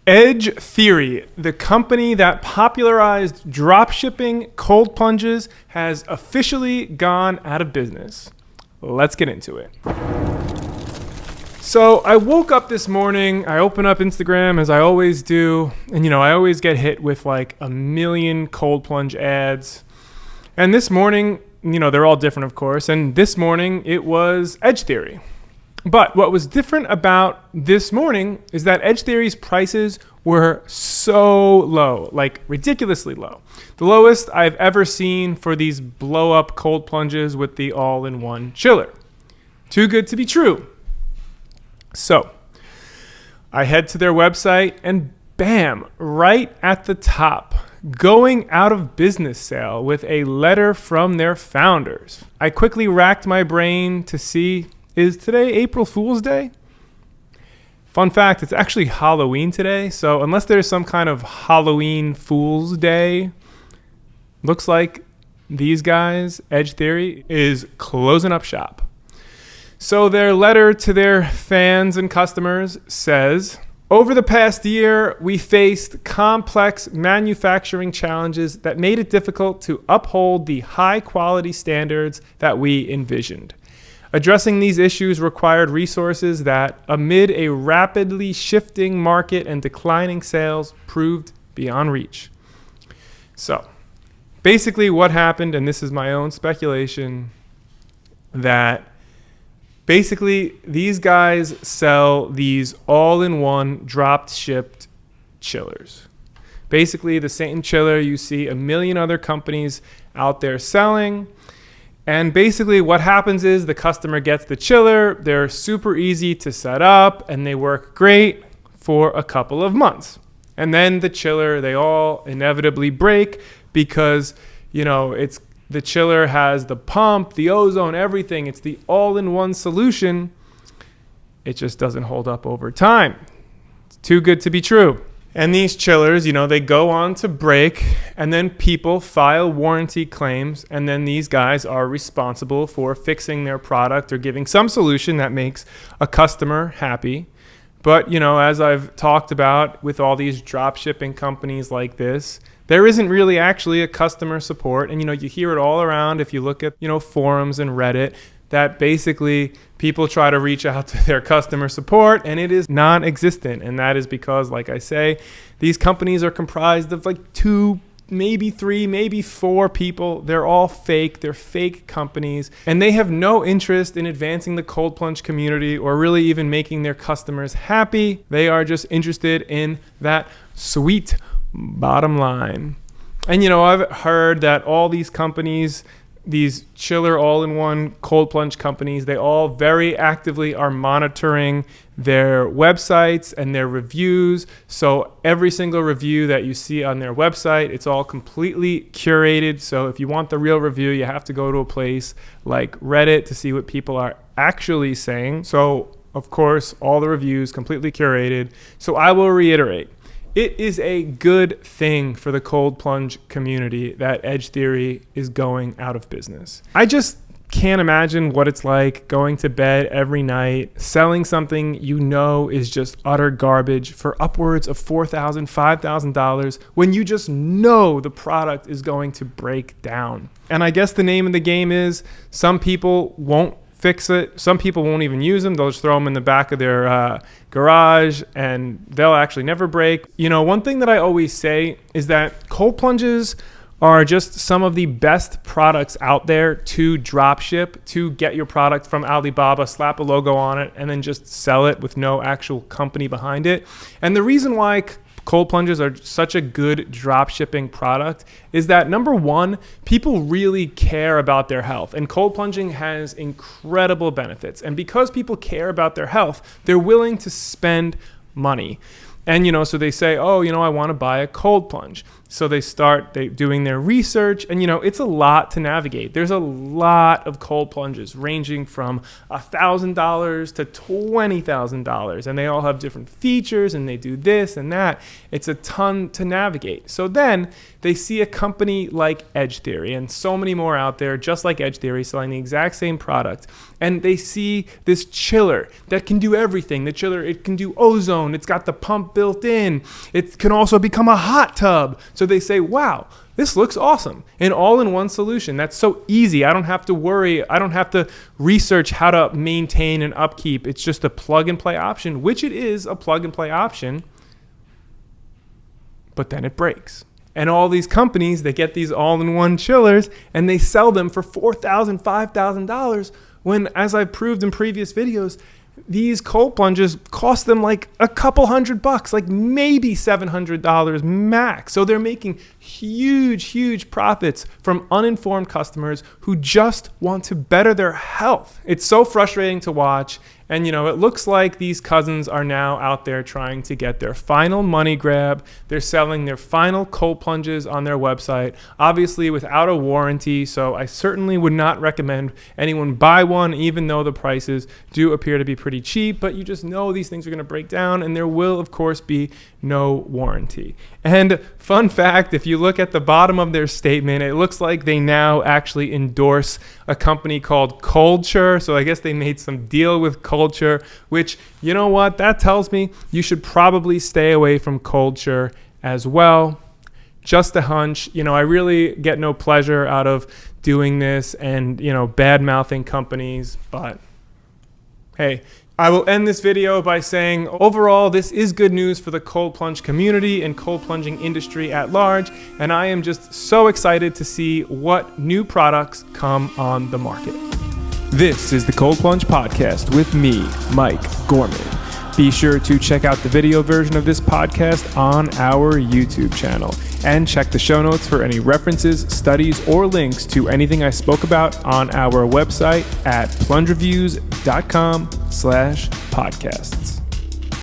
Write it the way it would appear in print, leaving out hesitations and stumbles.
Edge Theory, the company that popularized dropshipping cold plunges, has officially gone out of business. Let's get into it. So I woke up this morning, I open up Instagram as I always do, and I always get hit with like a million cold plunge ads. And this morning, they're all different, of course, and this morning it was Edge Theory. But what was different about this morning is that Edge Theory's prices were so low, like ridiculously low. The lowest I've ever seen for these blow-up cold plunges with the all-in-one chiller. Too good to be true. So I head to their website and bam, right at the top, going out of business sale with a letter from their founders. I quickly racked my brain to see, is today April Fool's Day? Fun fact, it's actually Halloween today. So unless there's some kind of Halloween Fool's Day, looks like these guys, Edge Theory, is closing up shop. So their letter to their fans and customers says, over the past year, we faced complex manufacturing challenges that made it difficult to uphold the high quality standards that we envisioned. Addressing these issues required resources that, amid a rapidly shifting market and declining sales, proved beyond reach. So, basically what happened, and this is my own speculation, that basically these guys sell these all-in-one drop-shipped chillers. Basically the same chiller you see a million other companies out there selling. And basically what happens is the customer gets the chiller, they're super easy to set up, and they work great for a couple of months. And then the chiller, they all inevitably break because, it's the chiller has the pump, the ozone, everything. It's the all-in-one solution. It just doesn't hold up over time. It's too good to be true. And these chillers, they go on to break, and then people file warranty claims, and then these guys are responsible for fixing their product or giving some solution that makes a customer happy. But, as I've talked about with all these drop shipping companies like this, there isn't really actually a customer support. And, you hear it all around if you look at, forums and Reddit, that basically people try to reach out to their customer support and it is non-existent. And that is because, like I say, these companies are comprised of like 2, maybe 3, maybe 4 people. They're all fake. They're fake companies. And they have no interest in advancing the cold plunge community or really even making their customers happy. They are just interested in that sweet bottom line. And, I've heard that all these companies, these chiller all-in-one cold plunge companies, they all very actively are monitoring their websites and their reviews. So every single review that you see on their website, it's all completely curated. So if you want the real review, you have to go to a place like Reddit to see what people are actually saying. So, of course, all the reviews completely curated. So I will reiterate. It is a good thing for the cold plunge community that Edge Theory is going out of business. I just can't imagine what it's like going to bed every night, selling something is just utter garbage for upwards of $4,000, $5,000 when you just know the product is going to break down. And I guess the name of the game is some people won't fix it. Some people won't even use them. They'll just throw them in the back of their garage and they'll actually never break. One thing that I always say is that cold plunges are just some of the best products out there to drop ship, to get your product from Alibaba, slap a logo on it, and then just sell it with no actual company behind it. And the reason why cold plunges are such a good drop shipping product is that, number one, people really care about their health, and cold plunging has incredible benefits. And because people care about their health, they're willing to spend money. And, so they say, I want to buy a cold plunge. So they start doing their research, and it's a lot to navigate. There's a lot of cold plunges ranging from $1,000 to $20,000, and they all have different features, and they do this and that. It's a ton to navigate. So then they see a company like Edge Theory, and so many more out there just like Edge Theory selling the exact same product, and they see this chiller that can do everything. The chiller, it can do ozone, it's got the pump built in. It can also become a hot tub. So they say, wow, this looks awesome. An all-in-one solution. That's so easy. I don't have to worry. I don't have to research how to maintain and upkeep. It's just a plug-and-play option, which it is a plug-and-play option, but then it breaks. And all these companies, they get these all-in-one chillers and they sell them for $4,000, $5,000 when, as I've proved in previous videos, these cold plunges cost them like a couple $100, like maybe $700 max. So they're making huge profits from uninformed customers who just want to better their health. It's so frustrating to watch. And, you know, it looks like these cousins are now out there trying to get their final money grab. They're selling their final cold plunges on their website, obviously without a warranty. So I certainly would not recommend anyone buy one, even though the prices do appear to be pretty cheap. But you just know these things are going to break down, and there will, of course, be no warranty. And fun fact, if you look at the bottom of their statement, it looks like they now actually endorse a company called Culture. So I guess they made some deal with Culture, which, you know what, that tells me you should probably stay away from Culture as well. Just a hunch. You know, I really get no pleasure out of doing this and, you know, bad mouthing companies, but hey, I will end this video by saying overall this is good news for the cold plunge community and cold plunging industry at large, and I am just so excited to see what new products come on the market. This is the Cold Plunge Podcast with me, Mike Gorman. Be sure to check out the video version of this podcast on our YouTube channel, and check the show notes for any references, studies, or links to anything I spoke about on our website at plungereviews.com/podcasts.